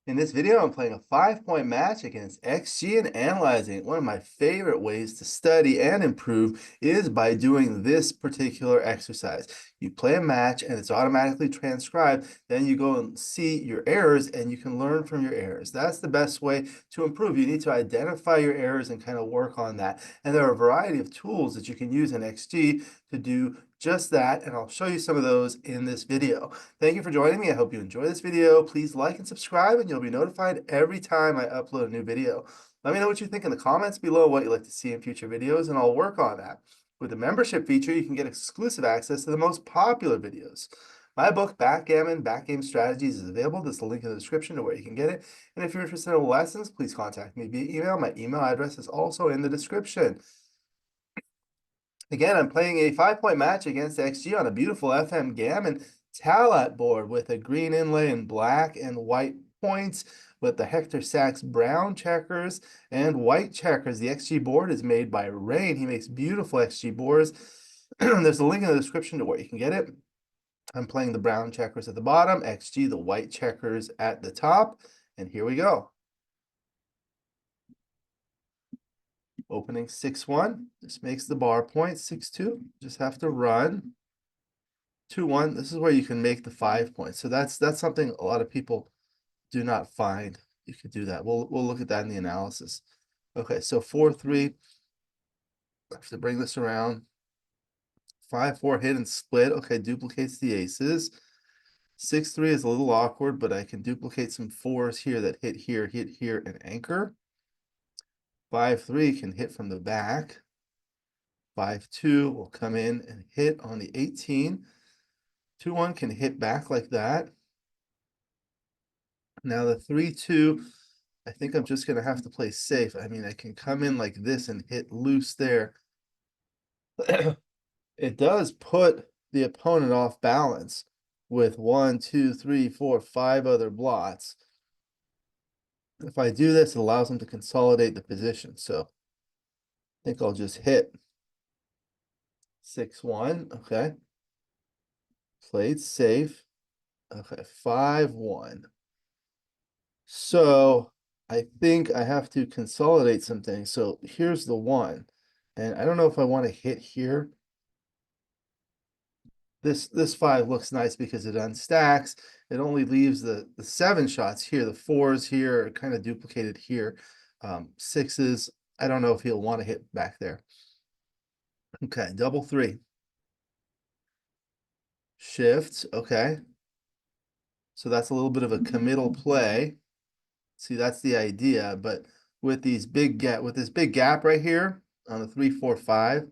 In this video, I'm playing a 5-point match against XG and analyzing it. One of my favorite ways to study and improve is by doing this particular exercise. You play a match and it's automatically transcribed. Then you go and see your errors and you can learn from your errors. That's the best way to improve. You need to identify your errors and kind of work on that. And there are a variety of tools that you can use in XG to do just that, and I'll show you some of those in this video. Thank you for joining me. I hope you enjoy this video. Please like and subscribe, and you'll be notified every time I upload a new video. Let me know what you think in the comments below, what you'd like to see in future videos, and I'll work on that. With the membership feature, you can get exclusive access to the most popular videos. My book, Backgammon, Backgame Strategies, is available. There's a link in the description to where you can get it. And if you're interested in lessons, please contact me via email. My email address is also in the description. Again, I'm playing a 5-point match against XG on a beautiful FM Gammon Talat board with a green inlay and black and white points with the Hector Sachs brown checkers and white checkers. The XG board is made by Rain. He makes beautiful XG boards. There's a link in the description to where you can get it. I'm playing the brown checkers at the bottom, XG the white checkers at the top, and here we go. Opening 6-1. This makes the bar point 6-2. Just have to run 2-1. This is where you can make the 5 points. So that's something a lot of people do not find. You could do that. We'll look at that in the analysis. Okay, so 4-3. I have to bring this around. 5-4 hit and split. Okay, duplicates the aces. 6-3 is a little awkward, but I can duplicate some fours here that hit here, and anchor. 5-3 can hit from the back. 5-2 will come in and hit on the 18. 2-1 can hit back like that. Now the 3-2, I think I'm just gonna have to play safe. I mean, I can come in like this and hit loose there. It does put the opponent off balance with 1, 2, 3, 4, 5 other blots. If I do this, it allows them to consolidate the position. So I think I'll just hit 6-1. Okay. Played safe. Okay, 5-1. So I think I have to consolidate some things. So here's the 1. And I don't know if I want to hit here. This 5 looks nice because it unstacks. It only leaves the 7 shots here. The 4s here are kind of duplicated here. 6s, I don't know if he'll want to hit back there. Okay, double 3. Shift, okay. So that's a little bit of a committal play. See, that's the idea, but with this big gap right here on the 3, 4, 5,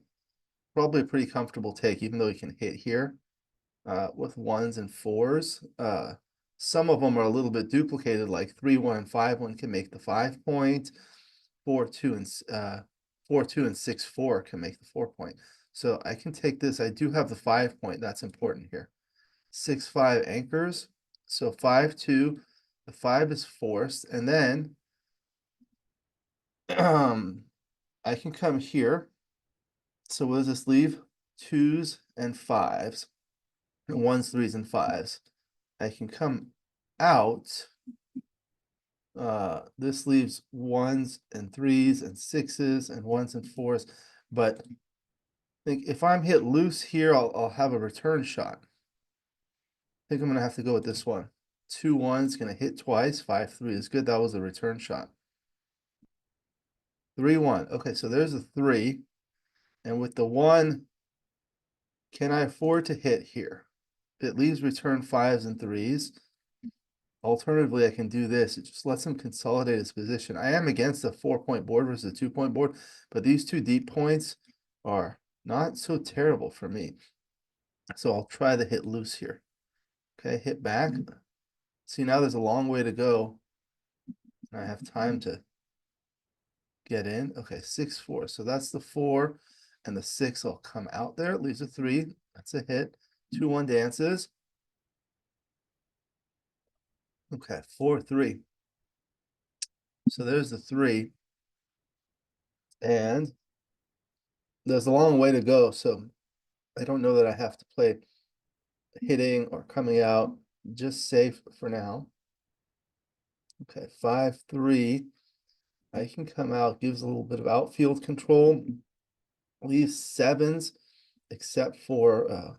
probably a pretty comfortable take, even though he can hit here with 1s and 4s. Some of them are a little bit duplicated, like 3-1 and 5-1 can make the 5 point. 4-2 and 4-2 and 6-4 can make the 4 point. So I can take this. I do have the 5 point. That's important here. 6-5 anchors. So 5-2. The 5 is forced, and then I can come here. So what does this leave? 2s and 5s, and 1s, 3s, and 5s. I can come out. This leaves 1s and 3s and 6s and 1s and 4s. But I think if I'm hit loose here, I'll have a return shot. I think I'm gonna have to go with this one. 2-1's gonna hit twice. 5-3 is good. That was a return shot. 3-1. Okay, so there's a 3. And with the 1, can I afford to hit here? It leaves return 5s and 3s. Alternatively, I can do this. It just lets him consolidate his position. I am against a 4-point board versus a 2-point board, but these 2 deep points are not so terrible for me. So I'll try the hit loose here. Okay, hit back. See, now there's a long way to go. I have time to get in. Okay, 6-4. So that's the 4, and the 6 will come out there. It leaves a 3. That's a hit. 2-1 dances. Okay, 4-3. So there's the 3. And there's a long way to go. So I don't know that I have to play hitting or coming out. Just safe for now. Okay, 5-3. I can come out, gives a little bit of outfield control, leaves sevens, except for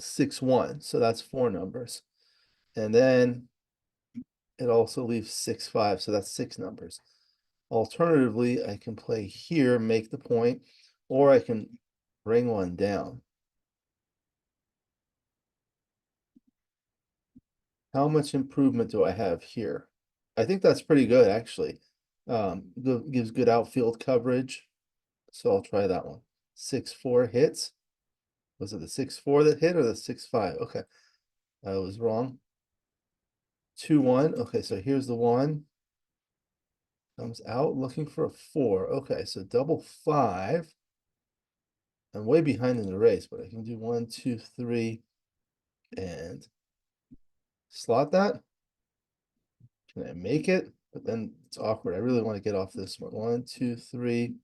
6-1. So that's four numbers. And then it also leaves 6-5. So that's six numbers. Alternatively, I can play here, make the point, or I can bring one down. How much improvement do I have here? I think that's pretty good, actually. Gives good outfield coverage. So I'll try that one. 6-4 hits. Was it the 6-4 that hit or the 6-5? Okay, I was wrong. 2-1. Okay, so here's the one. Comes out looking for a 4. Okay, so double 5. I'm way behind in the race, but I can do 1, 2, 3, and slot that. Can I make it? But then it's awkward. I really want to get off this one. 1, 2, 3,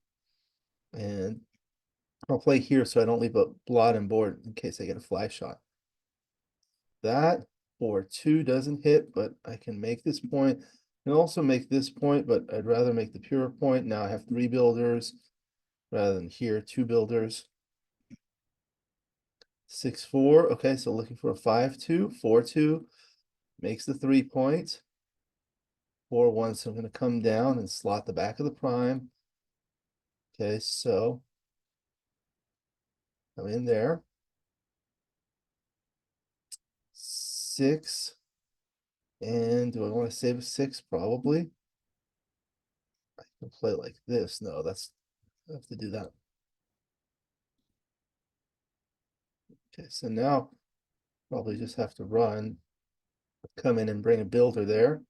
and I'll play here so I don't leave a blot and board in case I get a fly shot. That or 2 doesn't hit, but I can make this point. I can also make this point, but I'd rather make the pure point. Now I have 3 builders rather than here 2 builders. 6-4. Okay, so looking for a 5-2, 4-2 makes the 3 point. 4-1. So I'm going to come down and slot the back of the prime. Okay, so I'm in there. 6. And do I want to save a 6? Probably. I can play like this. No, I have to do that. Okay, so now probably just have to run, come in and bring a builder there.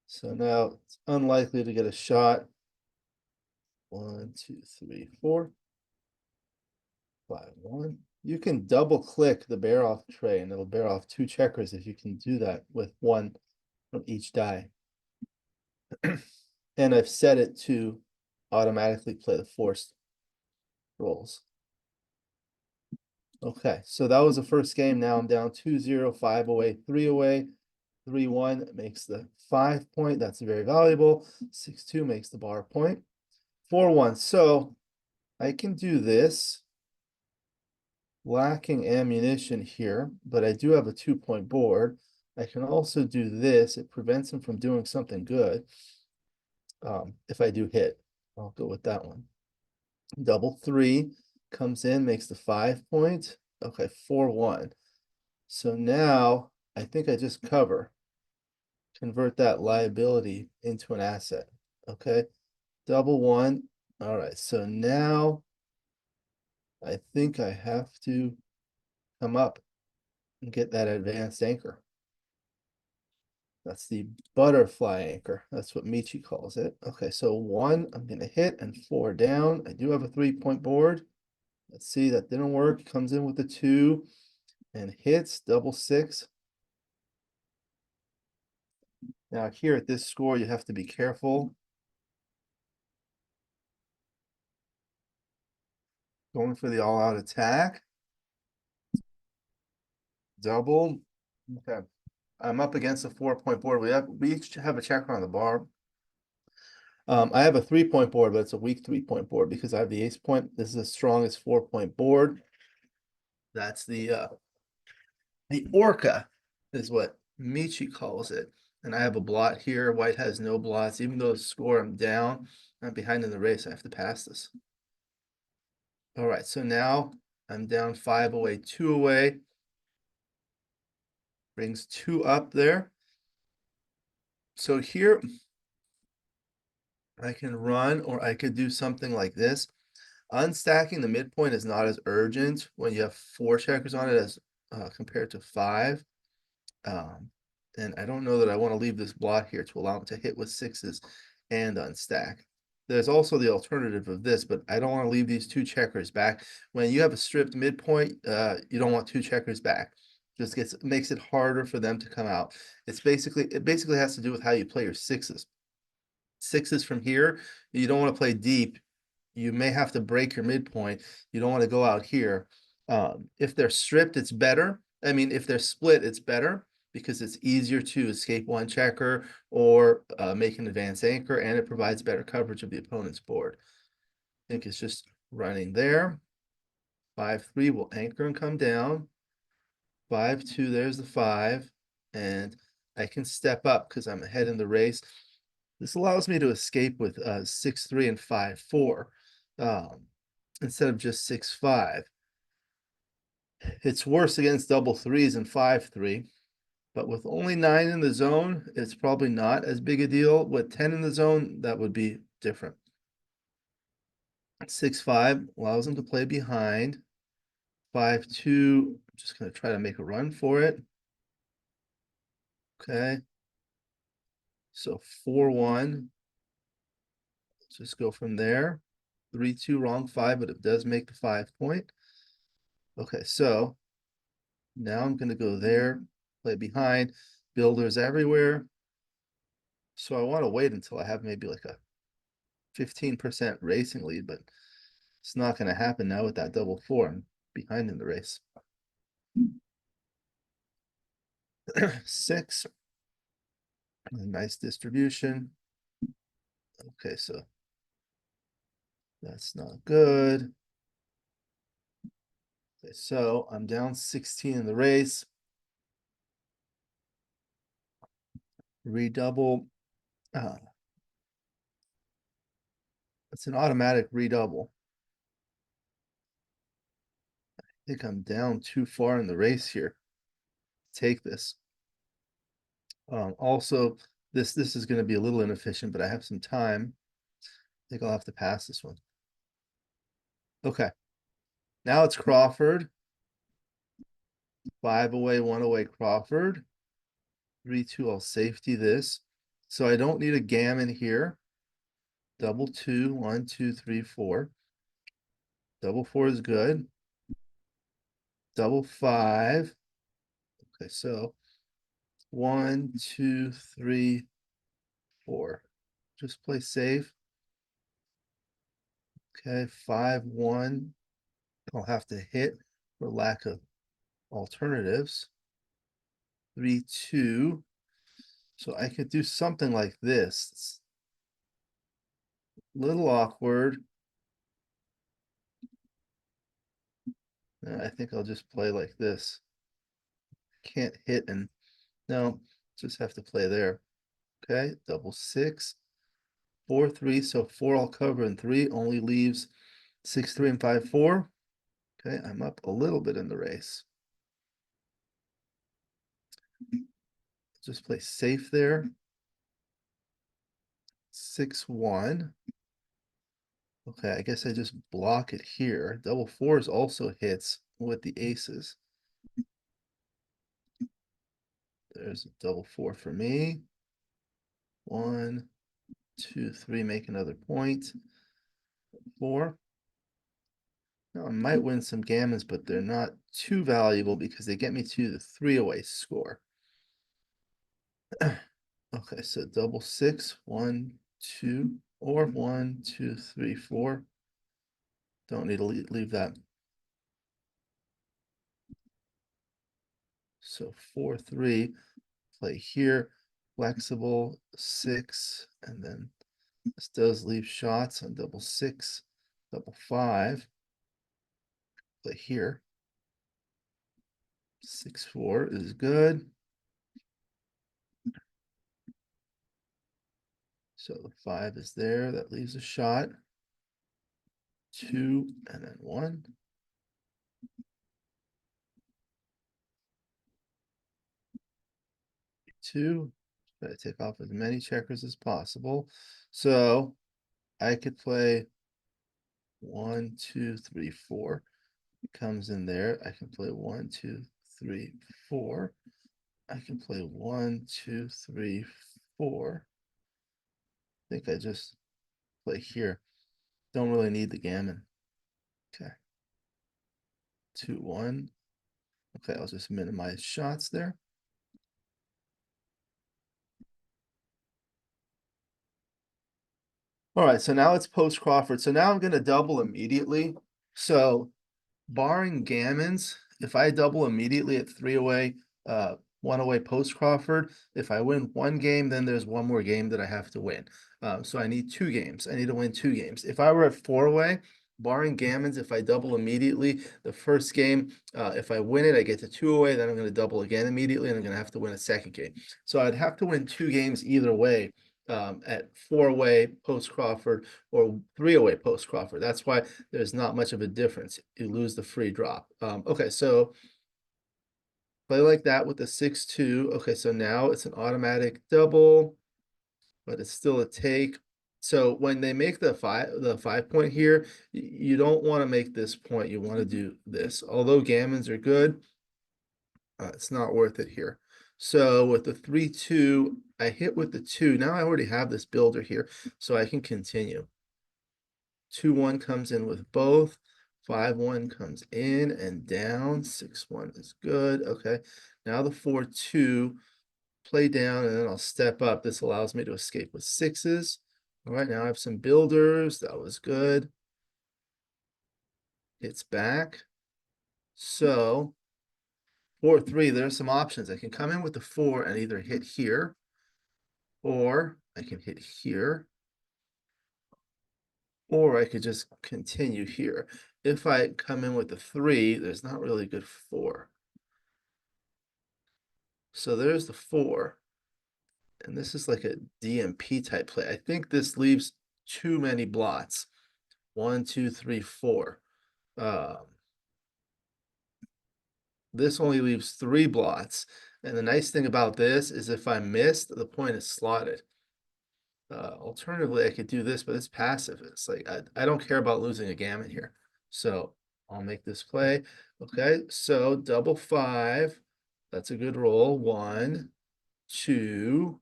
So now it's unlikely to get a shot. 1, 2, 3, 4, 5, 1. You can double click the bear off tray and it'll bear off 2 checkers if you can do that with one from each die. And I've set it to automatically play the forced rolls. Okay, so that was the first game. Now I'm down 2-0, 5 away, 3 away. 3-1 makes the 5 point. That's very valuable. 6-2 makes the bar point. 4-1. So I can do this. Lacking ammunition here, but I do have a 2-point board. I can also do this. It prevents him from doing something good. If I do hit, I'll go with that one. Double 3 comes in, makes the 5 point. Okay, 4-1. So now I think I just cover. Convert that liability into an asset. Okay, double 1. All right, so now I think I have to come up and get that advanced anchor. That's the butterfly anchor. That's what Michi calls it. Okay, so 1, I'm going to hit, and 4 down. I do have a 3-point board. Let's see, that didn't work. Comes in with the 2 and hits, double 6. Now here at this score, you have to be careful. Going for the all-out attack. Double. Okay. I'm up against a 4-point board. We each have a checker on the bar. I have a 3-point board, but it's a weak 3-point board because I have the ace point. This is the strongest 4-point board. That's the orca is what Michi calls it. And I have a blot here. White has no blots. Even though the score I'm down, I'm behind in the race. I have to pass this. All right, so now I'm down 5 away, 2 away. Brings 2 up there. So here I can run, or I could do something like this. Unstacking the midpoint is not as urgent when you have 4 checkers on it as compared to 5. And I don't know that I want to leave this blot here to allow him to hit with 6s and unstack. There's also the alternative of this, but I don't want to leave these 2 checkers back. When you have a stripped midpoint, you don't want 2 checkers back. Just makes it harder for them to come out. It basically has to do with how you play your 6s. 6s from here, you don't want to play deep. You may have to break your midpoint. You don't want to go out here. If they're stripped, it's better. I mean, if they're split, it's better because it's easier to escape one checker or make an advanced anchor, and it provides better coverage of the opponent's board. I think it's just running there. 5-3 will anchor and come down. 5-2, there's the 5, and I can step up because I'm ahead in the race. This allows me to escape with 6-3 and 5-4 instead of just 6-5. It's worse against double threes and 5-3, but with only 9 in the zone, it's probably not as big a deal. With 10 in the zone, that would be different. 6-5 allows him to play behind. 5-2, I'm just going to try to make a run for it. Okay. So 4-1. Let's just go from there. 3-2, wrong 5, but it does make the 5 point. Okay, so now I'm going to go there, play behind. Builders everywhere. So I want to wait until I have maybe like a 15% racing lead, but it's not going to happen now with that double 4. I'm behind in the race. 6. Nice distribution. Okay, so that's not good. Okay, so I'm down 16 in the race. Redouble. It's an automatic redouble. I think I'm down too far in the race here. Take this. Also, this is going to be a little inefficient, but I have some time. I think I'll have to pass this one. Okay. Now it's Crawford. 5 away, 1 away, Crawford. 3-2, I'll safety this. So I don't need a gammon here. Double 2, 1, 2, 3, 4. Double 4 is good. Double 5. Okay, so 1, 2, 3, 4. Just play safe. Okay, 5-1. I'll have to hit for lack of alternatives. 3-2. So I could do something like this. It's a little awkward. I think I'll just play like this. Can't hit and no, just have to play there. Okay, double 6. 4-3. So 4 I'll cover and 3 only leaves 6-3 and 5-4. Okay, I'm up a little bit in the race. Just play safe there. 6-1. Okay, I guess I just block it here. Double 4s also hits with the aces. There's a double 4 for me. 1, 2, 3, make another point. 4. Now I might win some gammons, but they're not too valuable because they get me to the 3 away score. Okay, so double 6, 1, 2, or 1, 2, 3, 4. Don't need to leave that. So 4-3, play here, flexible 6, and then this does leave shots on double 6, double 5. Play here. 6-4 is good. So the 5 is there. That leaves a shot. 2 and then 1. 2. Try to take off as many checkers as possible. So I could play 1, 2, 3, 4. It comes in there. I can play 1, 2, 3, 4. I can play 1, 2, 3, 4. I think I just play here. Don't really need the gammon. Okay. 2-1. Okay, I'll just minimize shots there. All right, so now it's post-Crawford. So now I'm going to double immediately. So barring gammons, if I double immediately at 3 away, 1 away post-Crawford, if I win 1 game, then there's 1 more game that I have to win. So I need 2 games. I need to win 2 games. If I were at 4 away, barring gammons, if I double immediately, the first game, if I win it, I get to 2 away, then I'm gonna double again immediately, and I'm gonna have to win a second game. So I'd have to win 2 games either way, at 4 away post-Crawford or 3 away post-Crawford. That's why there's not much of a difference. You lose the free drop. Okay, so play like that with the 6-2. Okay, so now it's an automatic double, but it's still a take. So when they make the 5 point here, you don't want to make this point. You want to do this. Although gammons are good, it's not worth it here. So with the 3-2, I hit with the 2. Now I already have this builder here, so I can continue. 2-1 comes in with both. 5-1 comes in and down. 6-1 is good. Okay. Now the 4-2, play down, and then I'll step up. This allows me to escape with 6s. All right, now I have some builders. That was good. Hits back. So 4-3, there's some options. I can come in with the 4 and either hit here, or I can hit here, or I could just continue here. If I come in with the 3, there's not really a good 4. So there's the 4. And this is like a DMP type play. I think this leaves too many blots. 1, 2, 3, 4. This only leaves 3 blots. And the nice thing about this is if I missed, the point is slotted. Alternatively, I could do this, but it's passive. It's like, I don't care about losing a gammon here. So I'll make this play. Okay, so double 5. That's a good roll. 1, 2,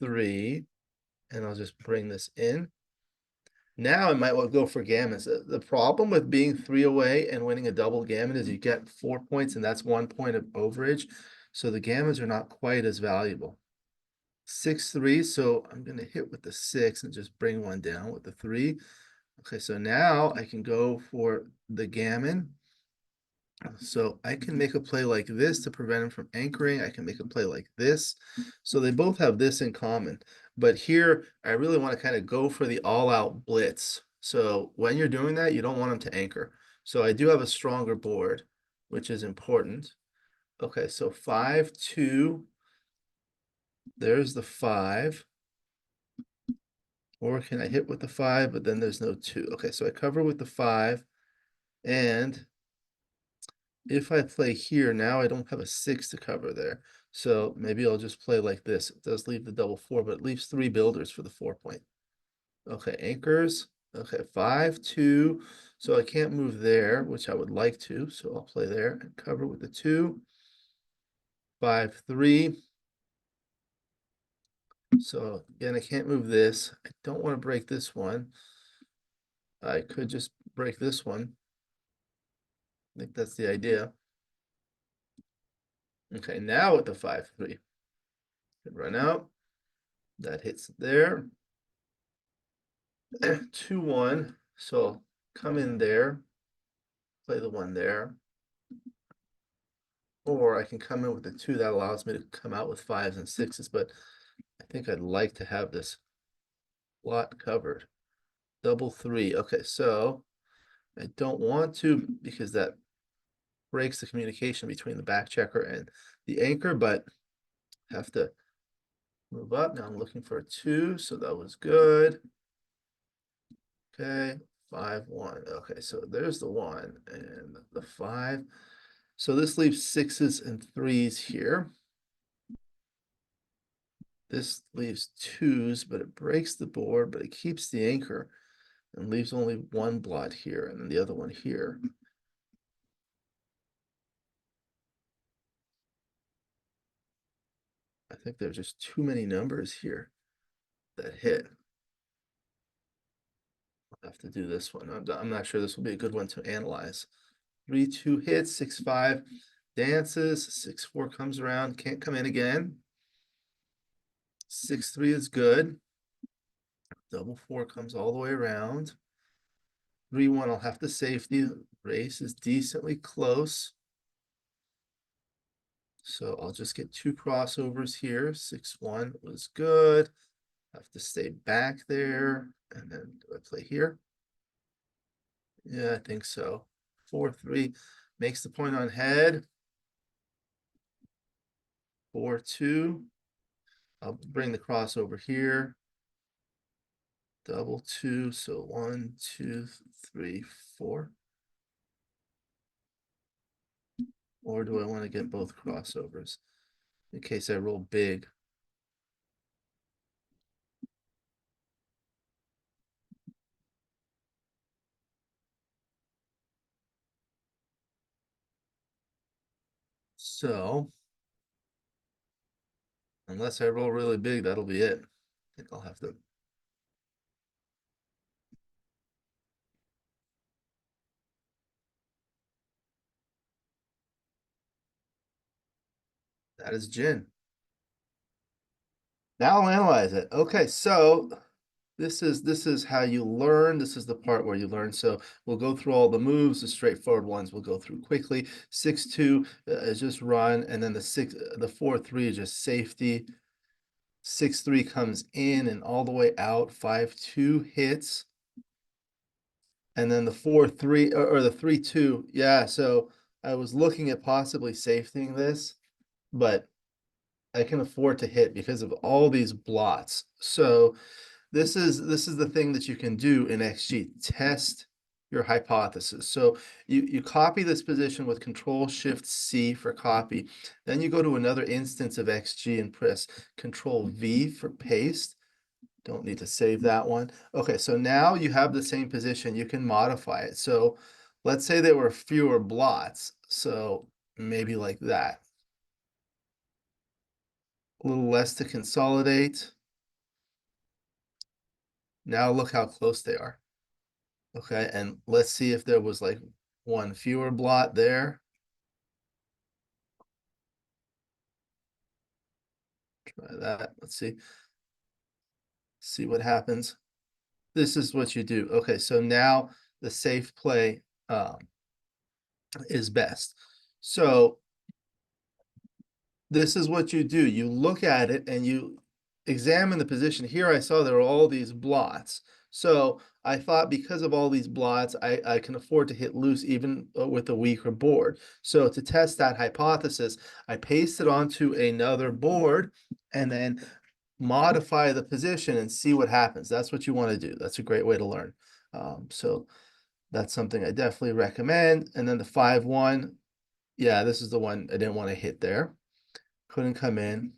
3. And I'll just bring this in. Now I might well go for gammons. The problem with being 3 away and winning a double gammon is you get 4 points, and that's 1 point of overage. So the gammons are not quite as valuable. 6-3, so I'm going to hit with the 6 and just bring one down with the 3. Okay, so now I can go for the gammon. So I can make a play like this to prevent him from anchoring. I can make a play like this. So they both have this in common. But here, I really want to kind of go for the all-out blitz. So when you're doing that, you don't want him to anchor. So I do have a stronger board, which is important. Okay, so 5-2. There's the 5. Or can I hit with the 5, but then there's no 2. Okay, so I cover with the 5. And if I play here, now I don't have a 6 to cover there. So maybe I'll just play like this. It does leave the double 4, but it leaves 3 builders for the 4 point. Okay, anchors. Okay, 5-2. So I can't move there, which I would like to. So I'll play there and cover with the 2. 5-3. So again, I can't move this. I don't want to break this one. I could just break this one. I think that's the idea. Okay, now with the 5-3. Run out. That hits there. 2-1. So come in there, play the 1 there. Or I can come in with the 2. That allows me to come out with 5s and 6s, but I think I'd like to have this lot covered. Double 3. Okay, so I don't want to because that breaks the communication between the back checker and the anchor, but have to move up. Now I'm looking for a 2, so that was good. Okay, 5-1. Okay, so there's the 1 and the 5. So this leaves 6s and 3s here. This leaves 2s, but it breaks the board, but it keeps the anchor and leaves only 1 blot here and then the other one here. I think there's just too many numbers here that hit. I'll have to do this one. I'm not sure this will be a good one to analyze. 3-2 hits, 6-5 dances, 6-4 comes around, can't come in again. 6-3 is good. Double 4 comes all the way around. 3-1, I'll have to safety. Race is decently close. So I'll just get 2 crossovers here. 6-1 was good. Have to stay back there. And then do I play here? Yeah, I think so. 4-3 makes the point on head. 4-2. I'll bring the crossover here. Double 2, so 1, 2, 3, 4. Or do I want to get both crossovers in case I roll big? So, unless I roll really big, that'll be it. I think I'll have to. That is gin. Now I'll analyze it. Okay, so this is how you learn. This is the part where you learn. So we'll go through all the moves. The straightforward ones we'll go through quickly. 6-2 is just run, and then the 4-3 is just safety. 6-3 comes in and all the way out. 5-2 hits. And then the 4-3 or the 3-2. Yeah, so I was looking at possibly safetying this, but I can afford to hit because of all these blots. So this is the thing that you can do in XG. Test your hypothesis. So you copy this position with Control-Shift-C for copy. Then you go to another instance of XG and press Control-V for paste. Don't need to save that one. Okay, so now you have the same position. You can modify it. So let's say there were fewer blots. So maybe like that. A little less to consolidate. Now look how close they are. Okay, and let's see if there was like one fewer blot there. Try that. Let's see. See what happens. This is what you do. Okay, so now the safe play is best. So this is what you do. You look at it and you examine the position. Here I saw there were all these blots. So I thought because of all these blots, I can afford to hit loose even with a weaker board. So to test that hypothesis, I paste it onto another board and then modify the position and see what happens. That's what you want to do. That's a great way to learn. So that's something I definitely recommend. And then the 5-1, yeah, this is the one I didn't want to hit there. Couldn't come in.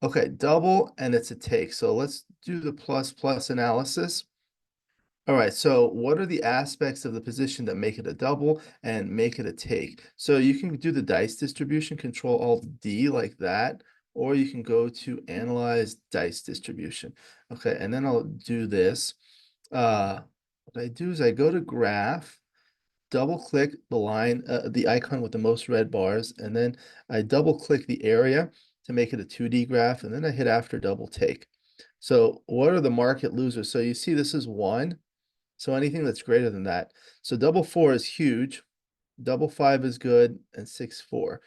Okay, double and it's a take. So let's do the plus analysis. All right, so what are the aspects of the position that make it a double and make it a take? So you can do the dice distribution, Control-Alt-D like that, or you can go to Analyze Dice Distribution. Okay, and then I'll do this. What I do is I go to Graph, double click the line, the icon with the most red bars, and then I double click the area to make it a 2D graph, and then I hit after double take. So what are the market losers? So you see this is 1. So anything that's greater than that. So double 4 is huge, double 5 is good, and 6-4.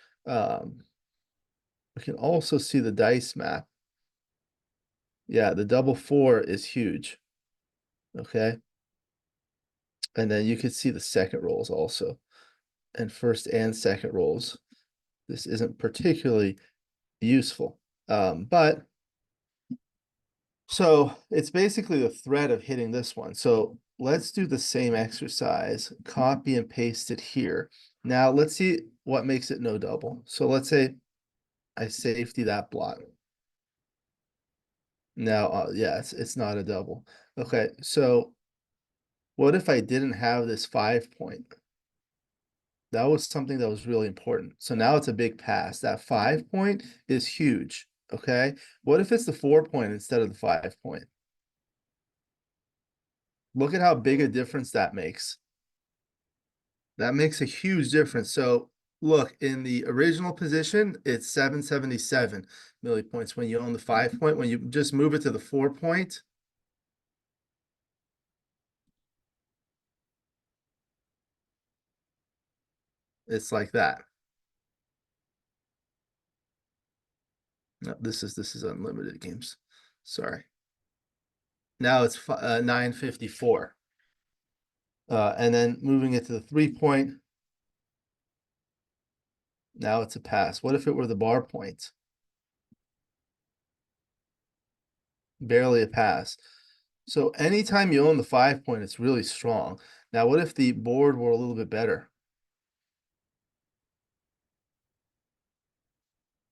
We can also see the dice map. Yeah, the double 4 is huge. Okay. And then you can see the second rolls also, and first and second rolls. This isn't particularly useful. But so it's basically the threat of hitting this one. So let's do the same exercise, copy and paste it here. Now let's see what makes it no double. So let's say I safety that blot. Now, yeah, it's not a double. Okay, so what if I didn't have this 5 point? That was something that was really important. So now it's a big pass. That 5 point is huge. Okay. What if it's the 4 point instead of the 5 point? Look at how big a difference that makes. That makes a huge difference. So look, in the original position, it's 777 millipoints when you own the 5 point. When you just move it to the 4 point, It's like that. No, this is unlimited games. Sorry. Now it's 954. And then moving it to the 3 point. Now it's a pass. What if it were the bar point? Barely a pass. So anytime you own the 5 point, it's really strong. Now, what if the board were a little bit better?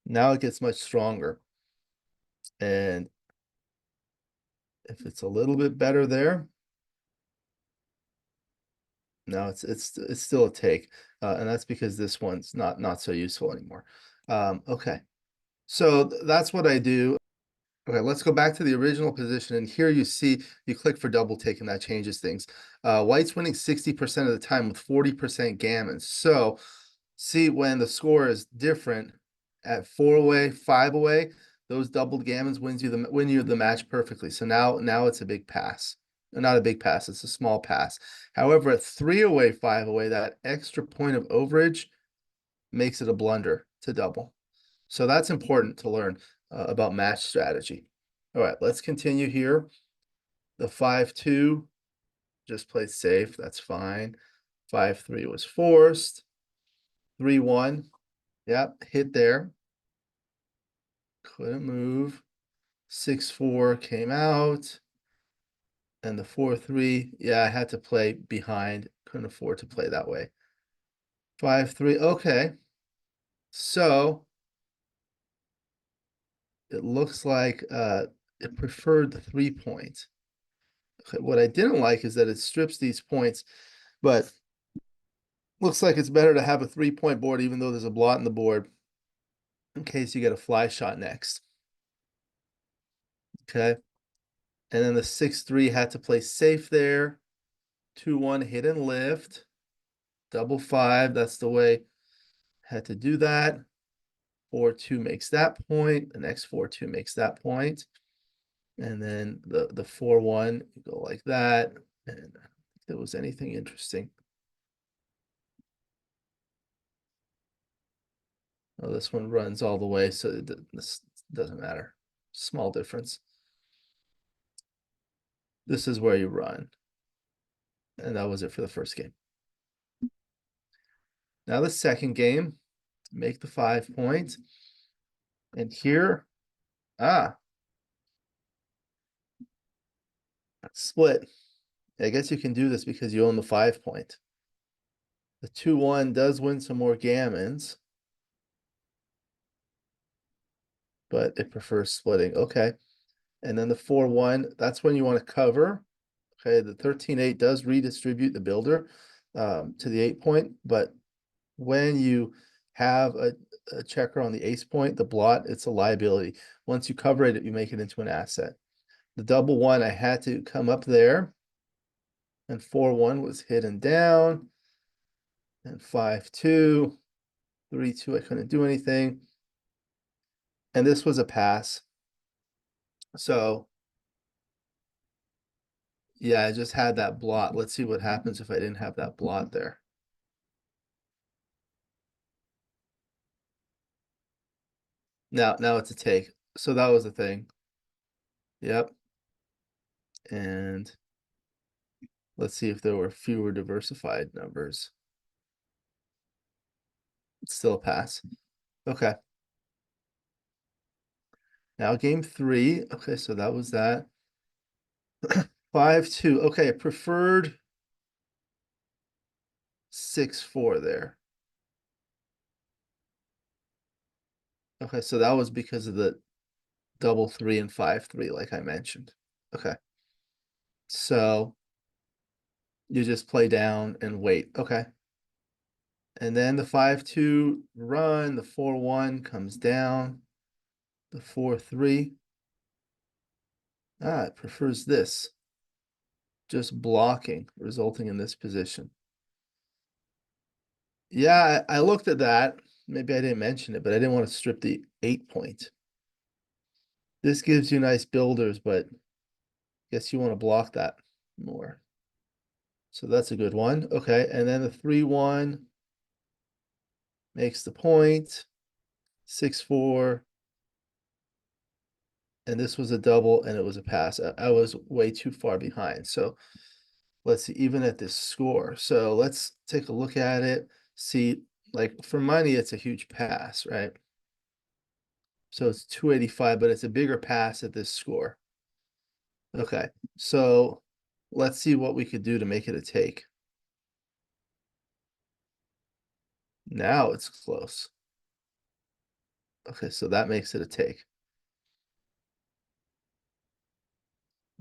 Now it gets much stronger. And if it's a little bit better there, no, it's still a take. And that's because this one's not so useful anymore. Okay. So that's what I do. Okay, let's go back to the original position, and here you see you click for double take, and that changes things. White's winning 60% of the time with 40% gammon. So see, when the score is different at 4 away, 5 away, those doubled gammons win you the match perfectly. So now it's a big pass. Not a big pass, it's a small pass. However, at 3 away, 5 away, that extra point of overage makes it a blunder to double. So that's important to learn about match strategy. All right, let's continue here. The 5-2 just played safe. That's fine. 5-3 was forced. 3-1. Yep, hit there. Couldn't move. 6-4 came out. And the 4-3, yeah, I had to play behind. Couldn't afford to play that way. 5-3, okay. So it looks like it preferred the 3 point. Okay, what I didn't like is that it strips these points, but looks like it's better to have a 3 point board, even though there's a blot in the board, in case you get a fly shot next. Okay. And then the 6-3 had to play safe there. 2-1 hit and lift. Double 5. That's the way. Had to do that. 4-2 makes that point. The next 4-2 makes that point. And then the 4-1, you go like that. And I don't think there was anything interesting. Oh, this one runs all the way, so this doesn't matter. Small difference. This is where you run. And that was it for the first game. Now the second game, make the 5 point. And here, split. I guess you can do this because you own the 5 point. The 2-1 does win some more gammons, but it prefers splitting. Okay. And then the 4-1, that's when you want to cover. Okay, the 13-8 does redistribute the builder to the 8 point, but when you have a checker on the ace point, the blot, it's a liability. Once you cover it, you make it into an asset. The double 1, I had to come up there, and 4-1 was hidden down, and 5-2, 3-2, I couldn't do anything. And this was a pass. So yeah, I just had that blot. Let's see what happens if I didn't have that blot there. Now it's a take. So that was the thing. Yep. And let's see if there were fewer diversified numbers. It's still a pass. Okay. Now game 3. Okay, so that was that. 5-2. Okay, preferred 6-4 there. Okay, so that was because of the double 3 and 5-3, like I mentioned. Okay. So you just play down and wait. Okay. And then the 5-2 run, the 4-1 comes down, the 4-3. It prefers this. Just blocking, resulting in this position. Yeah, I looked at that. Maybe I didn't mention it, but I didn't want to strip the 8 point. This gives you nice builders, but I guess you want to block that more. So that's a good one. Okay, and then the 3-1. makes the point, 6-4. And this was a double and it was a pass. I was way too far behind. So let's see, even at this score. So let's take a look at it. See, like for money, it's a huge pass, right? So it's 285, but it's a bigger pass at this score. Okay, so let's see what we could do to make it a take. Now it's close. Okay, so that makes it a take.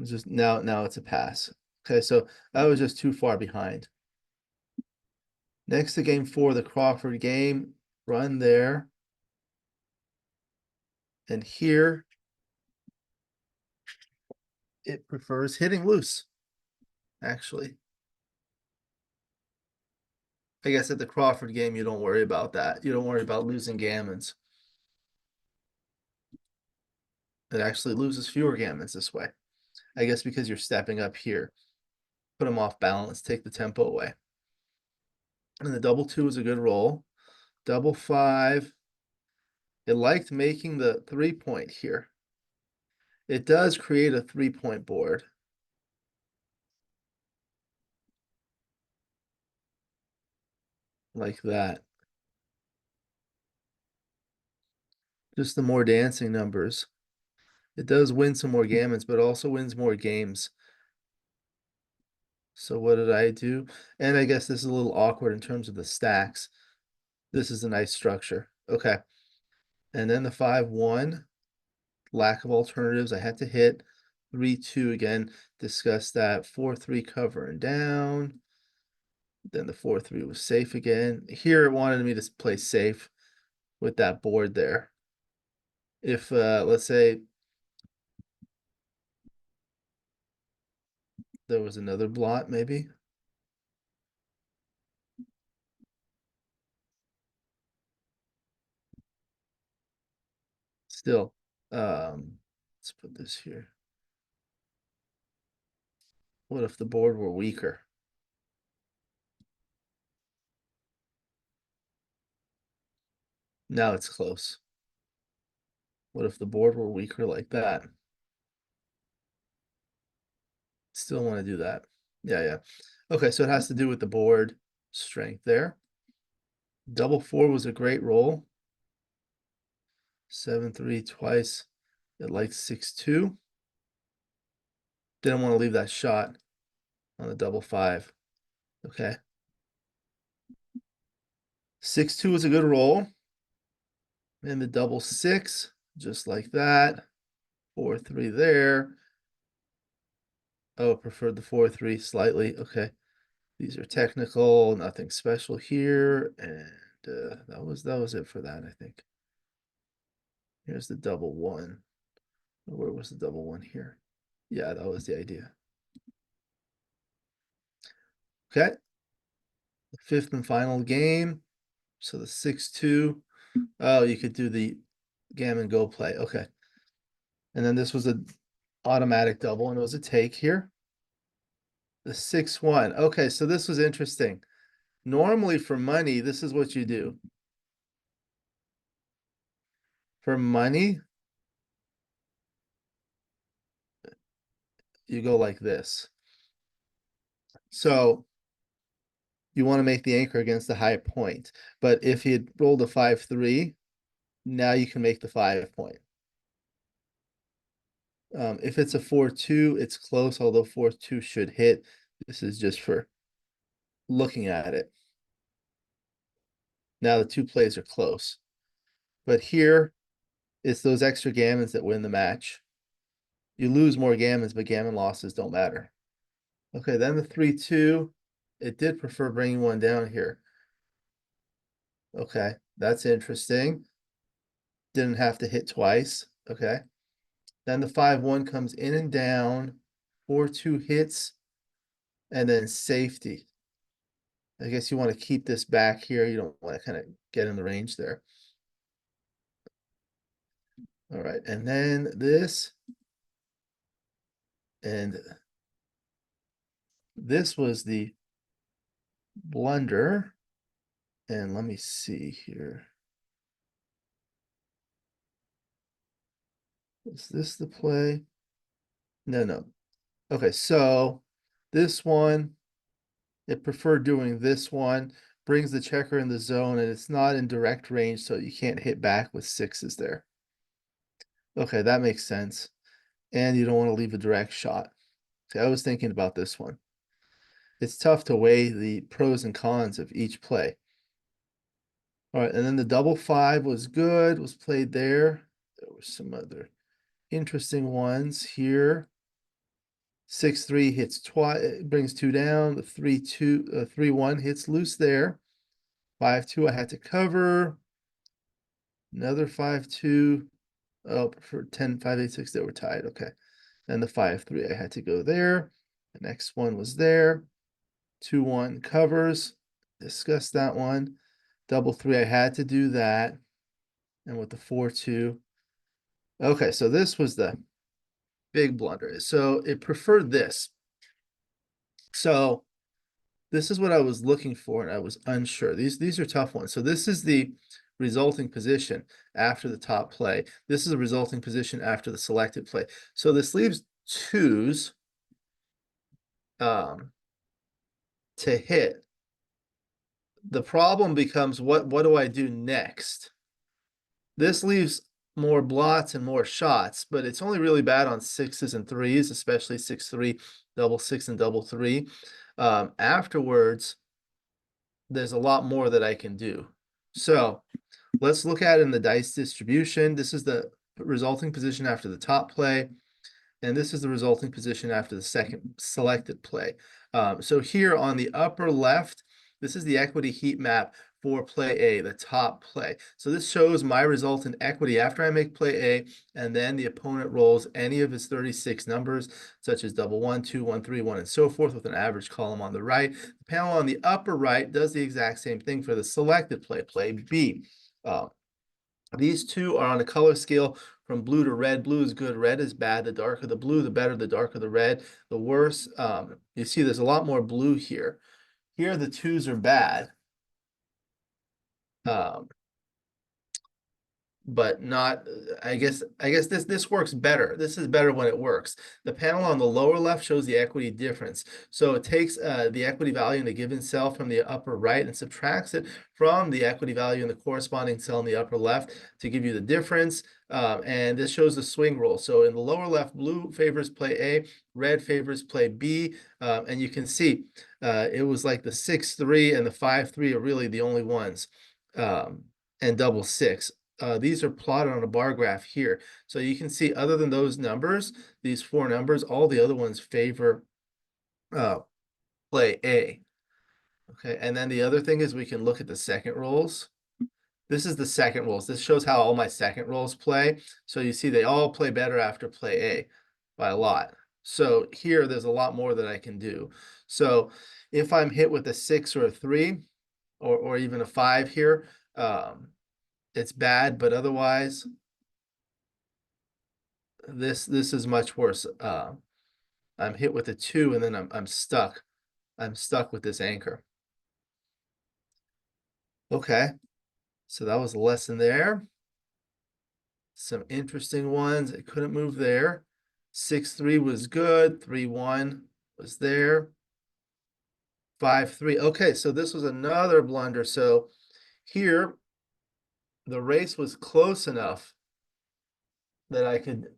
It's just now it's a pass. Okay, so I was just too far behind. Next to game 4, the Crawford game. Run there. And here it prefers hitting loose, actually. I guess at the Crawford game, you don't worry about that. You don't worry about losing gammons. It actually loses fewer gammons this way. I guess because you're stepping up here. Put them off balance, take the tempo away. And the double 2 is a good roll. Double 5. It liked making the 3-point here. It does create a 3-point board. Like that. Just the more dancing numbers. It does win some more gammons, but also wins more games. So what did I do? And I guess this is a little awkward in terms of the stacks. This is a nice structure. Okay. And then the 5-1, lack of alternatives. I had to hit 3-2 again. Discuss that. 4-3 covering down. Then the 4-3 was safe again. Here it wanted me to play safe with that board there. If let's say there was another blot, maybe. Still, let's put this here. What if the board were weaker? Now it's close. What if the board were weaker like that? Still want to do that. Yeah. Okay, so it has to do with the board strength there. Double 4 was a great roll. 7-3 twice. It likes 6-2. Didn't want to leave that shot on the double 5. Okay. 6-2 is a good roll. And the double 6, just like that. 4-3 there. Oh, preferred the 4-3 slightly. Okay. These are technical, nothing special here. And that was it for that, I think. Here's the double 1. Where was the double 1 here? Yeah, that was the idea. Okay. The 5th and final game. So the 6-2. Oh, you could do the gammon go play. Okay. And then this was a automatic double, and it was a take here. The 6-1. Okay, so this was interesting. Normally for money, this is what you do. For money, you go like this. So you want to make the anchor against the high point. But if you rolled a 5-3, now you can make the 5-point. If it's a 4-2, it's close, although 4-2 should hit. This is just for looking at it. Now the 2 plays are close. But here, it's those extra gammons that win the match. You lose more gammons, but gammon losses don't matter. Okay, then the 3-2. It did prefer bringing one down here. Okay, that's interesting. Didn't have to hit twice. Okay. Then the 5-1 comes in and down. 4-2 hits. And then safety. I guess you want to keep this back here. You don't want to kind of get in the range there. All right, and then this. And this was the blunder. And let me see here. Is this the play? No, no. Okay, so this one, it preferred doing this one, brings the checker in the zone, and it's not in direct range, so you can't hit back with sixes there. Okay, that makes sense. And you don't want to leave a direct shot. See, I was thinking about this one. It's tough to weigh the pros and cons of each play. All right, and then the double five was good, was played there. There were some other interesting ones here. 6-3 hits twice, brings two down. The 3-2, 3-1 hits loose there. 5-2, I had to cover. Another 5-2. Oh, for 10, 5, 8, 6, they were tied. Okay. And the 5-3, I had to go there. The next one was there. 2-1 covers. Discuss that one. Double 3, I had to do that. And with the 4-2. Okay, so this was the big blunder. So it preferred this. So this is what I was looking for, and I was unsure. These are tough ones. So this is the resulting position after the top play. This is a resulting position after the selected play. So this leaves twos to hit. The problem becomes what do I do next? This leaves more blots and more shots, but it's only really bad on sixes and threes, especially 6-3, double six, and double three. Afterwards, there's a lot more that I can do. So let's look at it in the dice distribution. This is the resulting position after the top play, and this is the resulting position after the second selected play. So here on the upper left, this is the equity heat map for play A, the top play. So this shows my resultant equity after I make play A, and then the opponent rolls any of his 36 numbers, such as double 1, 2, 1, 3, 1, and so forth, with an average column on the right. The panel on the upper right does the exact same thing for the selected play, play B. These two are on a color scale from blue to red. Blue is good, red is bad. The darker the blue, the better. The darker the red, the worse. You see there's a lot more blue here. Here the twos are bad. But not, I guess this works better. This is better when it works. The panel on the lower left shows the equity difference. So it takes the equity value in a given cell from the upper right and subtracts it from the equity value in the corresponding cell in the upper left to give you the difference. And this shows the swing roll. So in the lower left, blue favors play A, red favors play B. And you can see it was like the 6-3 and the 5-3 are really the only ones. And double six. These are plotted on a bar graph here. So you can see, other than those numbers, these four numbers, all the other ones favor play A. Okay, and then the other thing is we can look at the second rolls. This is the second rolls. This shows how all my second rolls play. So you see they all play better after play A by a lot. So here there's a lot more that I can do. So if I'm hit with a 6 or a 3 or even a 5 here, it's bad, but otherwise this is much worse. I'm hit with a 2 and then I'm stuck. I'm stuck with this anchor. Okay, so that was a lesson there. Some interesting ones. It couldn't move there. 6-3 was good. 3-1 was there. 5-3. Okay, so this was another blunder. So here the race was close enough that I could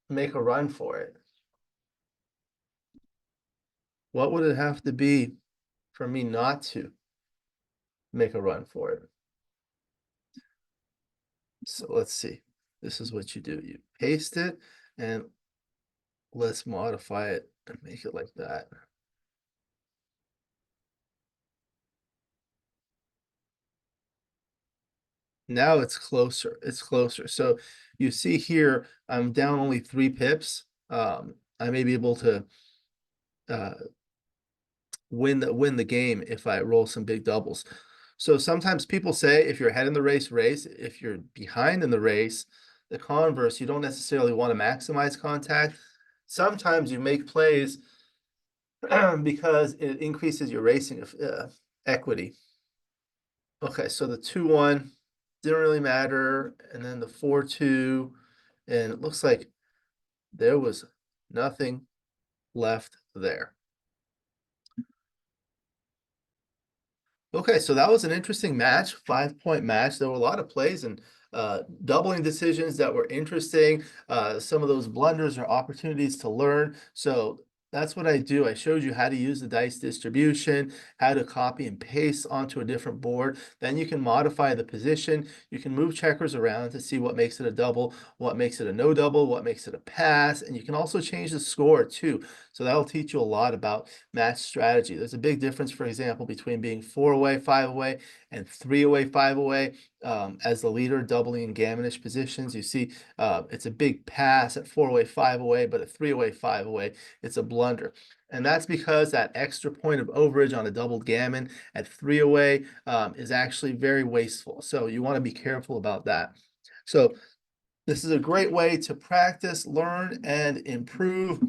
make a run for it. What would it have to be for me not to make a run for it? So let's see. This is what you do. You paste it and let's modify it and make it like that. Now it's closer. It's closer. So you see here, I'm down only 3 pips. I may be able to win the game if I roll some big doubles. So sometimes people say if you're ahead in the race, race. If you're behind in the race, the converse, you don't necessarily want to maximize contact. Sometimes you make plays because it increases your racing equity. Okay, so the 2-1 didn't really matter, and then the 4-2, and it looks like there was nothing left there. Okay, so that was an interesting match, 5-point match. There were a lot of plays and doubling decisions that were interesting. Some of those blunders are opportunities to learn. So that's what I do. I showed you how to use the dice distribution, how to copy and paste onto a different board. Then you can modify the position. You can move checkers around to see what makes it a double, what makes it a no double, what makes it a pass. And you can also change the score too. So that'll teach you a lot about match strategy. There's a big difference, for example, between being 4 away, 5 away, and 3 away, 5 away. As the leader, doubling in gammonish positions, you see it's a big pass at 4 away, 5 away, but at 3 away, 5 away, it's a blunder. And that's because that extra point of overage on a doubled gammon at 3 away is actually very wasteful. So you want to be careful about that. So this is a great way to practice, learn, and improve.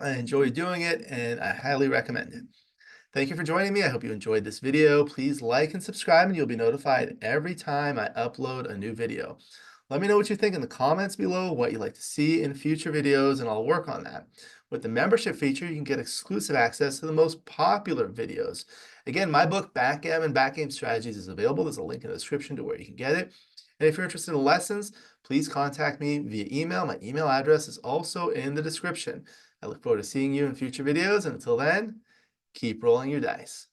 I enjoy doing it, and I highly recommend it. Thank you for joining me. I hope you enjoyed this video. Please like and subscribe, and you'll be notified every time I upload a new video. Let me know what you think in the comments below, what you'd like to see in future videos, and I'll work on that. With the membership feature, you can get exclusive access to the most popular videos. Again, my book, Backgammon, Backgame Strategies, is available. There's a link in the description to where you can get it. And if you're interested in lessons, please contact me via email. My email address is also in the description. I look forward to seeing you in future videos, and until then, keep rolling your dice.